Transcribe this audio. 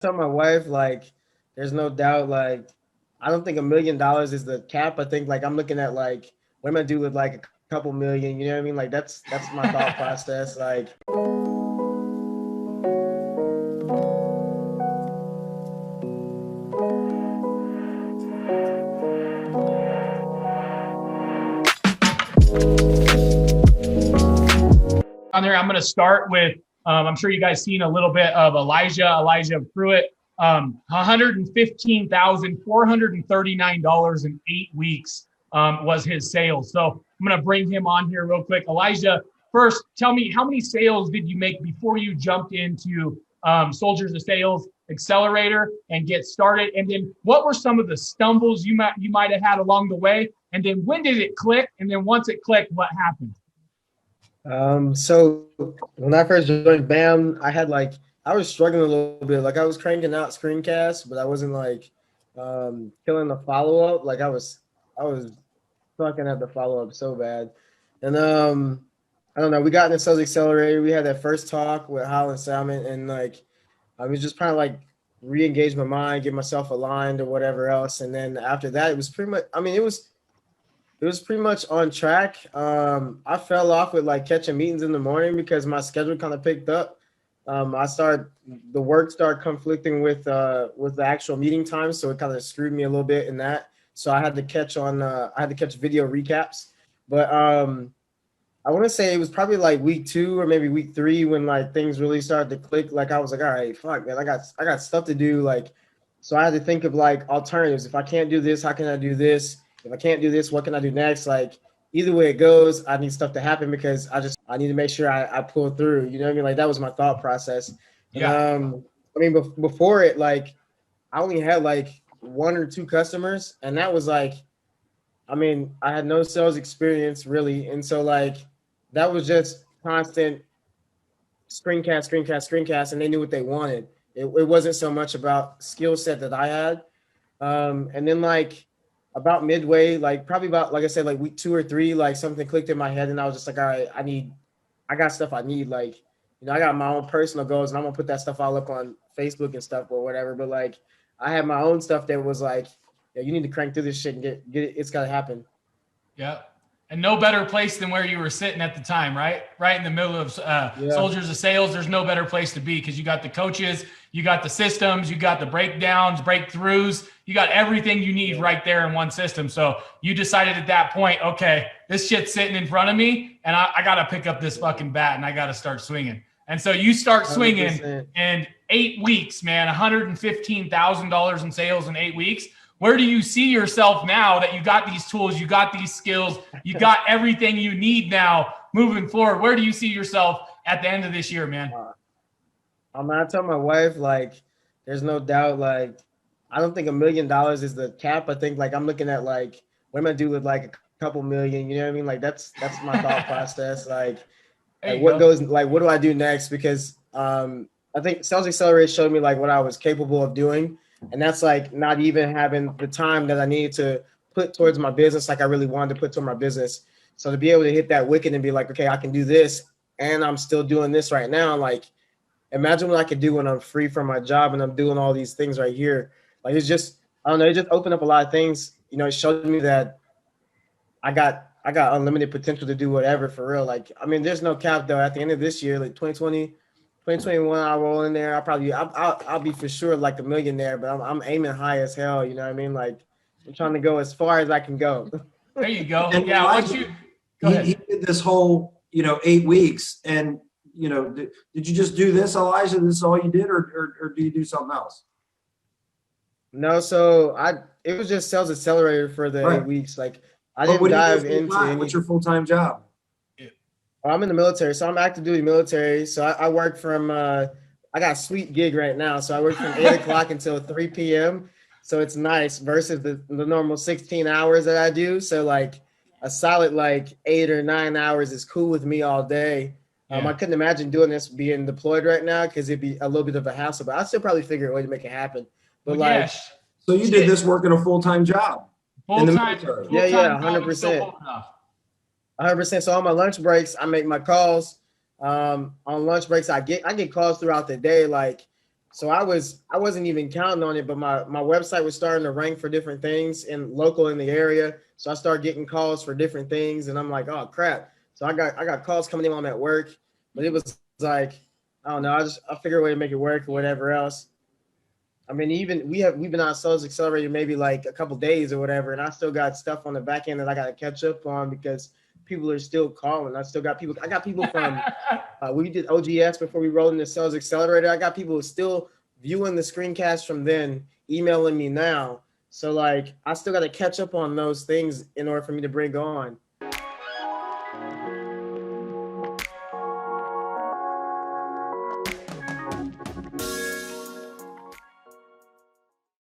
Tell my wife, like, there's no doubt, like, I don't think $1 million is the cap. I think like I'm looking at like what am I do with like a couple million, you know what I mean? Like that's my thought process. Like On there, I'm going to start with, I'm sure you guys seen a little bit of Elijah Pruitt, $115,439 in 8 weeks was his sales. So I'm going to bring him on here real quick. Elijah, first, tell me, how many sales did you make before you jumped into Soldiers of Sales Accelerator and get started? And then what were some of the stumbles you might have had along the way? And then when did it click? And then once it clicked, what happened? so when I first joined BAM, I was struggling a little bit. Like I was cranking out screencasts, but I wasn't like killing the follow up. Like I was sucking at the follow up so bad. And I don't know, we got in the sales accelerator. We had that first talk with Hal and Salmon, and like I was just trying to like re-engage my mind, get myself aligned or whatever else. And then after that, it was pretty much. I mean, it was pretty much on track. I fell off with like catching meetings in the morning because my schedule kind of picked up. I started the work started conflicting with the actual meeting time, so it kind of screwed me a little bit in that. So I had to catch video recaps, but I want to say it was probably like week 2 or maybe week 3 when like things really started to click. Like I was like, all right, fuck, man, I got stuff to do. Like, so I had to think of like alternatives. If I can't do this, how can I do this? If I can't do this, what can I do next? Like either way it goes, I need stuff to happen because I need to make sure I pull through. You know what I mean? Like that was my thought process. And Yeah. I mean before it, like I only had like 1 or 2 customers, and that was like I mean, I had no sales experience really, and so like that was just constant screencast, and they knew what they wanted. It wasn't so much about skill set that I had. And then like about midway, like probably about like I said, like week 2 or 3, like something clicked in my head, and I was just like, all right, I got stuff I need. Like, I got my own personal goals, and I'm gonna put that stuff all up on Facebook and stuff or whatever. But like, I had my own stuff that was like, yeah, you need to crank through this shit and get it. It's gotta happen. Yeah. And no better place than where you were sitting at the time, right? Right in the middle of Yeah, Soldiers of Sales. There's no better place to be because you got the coaches, you got the systems, you got the breakdowns, breakthroughs, you got everything you need yeah, right there in one system. So you decided at that point, okay, this shit's sitting in front of me, and I got to pick up this fucking bat and I got to start swinging. And so you start swinging 100%. in 8 weeks, man, $115,000 in sales in 8 weeks. Where do you see yourself now that you got these tools, you got these skills, you got everything you need now moving forward? Where do you see yourself at the end of this year, man? I tell my wife like, there's no doubt like, I don't think $1 million is the cap. I think like I'm looking at like what am I do with like a couple million. You know what I mean? Like that's my thought process. There you What go. goes like what do I do next? Because I think Sales Accelerator showed me like what I was capable of doing, and that's like not even having the time that I needed to put towards my business like I really wanted to put toward my business. So to be able to hit that wicket and be like, okay, I can do this, and I'm still doing this right now, like imagine what I could do when I'm free from my job and I'm doing all these things right here. Like it's just, I don't know, it just opened up a lot of things. It showed me that I got unlimited potential to do whatever for real. Like, I mean, there's no cap though. At the end of this year, like 2020, 2021, I'll roll in there. I'll be for sure like a millionaire, but I'm aiming high as hell. You know what I mean? Like, I'm trying to go as far as I can go. There you go. And Yeah. Once Elijah, you go he ahead. did this whole 8 weeks, and did you just do this, Elijah? This is all you did, or do you do something else? No, so it was just sales accelerator for the Right. 8 weeks. Like, I But didn't what do you dive do full into time? What's any. your full time job? I'm in the military, so I'm active duty military. So I work from I got a sweet gig right now. So I work from 8 o'clock until 3 p.m. So it's nice versus the normal 16 hours that I do. So like a solid like 8 or 9 hours is cool with me all day. I Yeah. couldn't imagine doing this being deployed right now because it'd be a little bit of a hassle, but I still probably figure a way to make it happen. But Well, like, yes. So you did this working a full time job in Full the time, military. full yeah, time job and still 100%. pulling off. 100%. So on my lunch breaks, I make my calls. On lunch breaks, I get calls throughout the day. Like So I wasn't even counting on it, but my website was starting to rank for different things and local in the area. So I started getting calls for different things, and I'm like, oh crap. So I got calls coming in while I'm at work, but it was like, I don't know, I figured a way to make it work or whatever else. I mean, even we've been on Sales Accelerator maybe like a couple days or whatever, and I still got stuff on the back end that I got to catch up on because people are still calling. I still got people. I got people from we did OGS before we rolled into Sales Accelerator. I got people who are still viewing the screencast from then, emailing me now. So like, I still got to catch up on those things in order for me to bring on.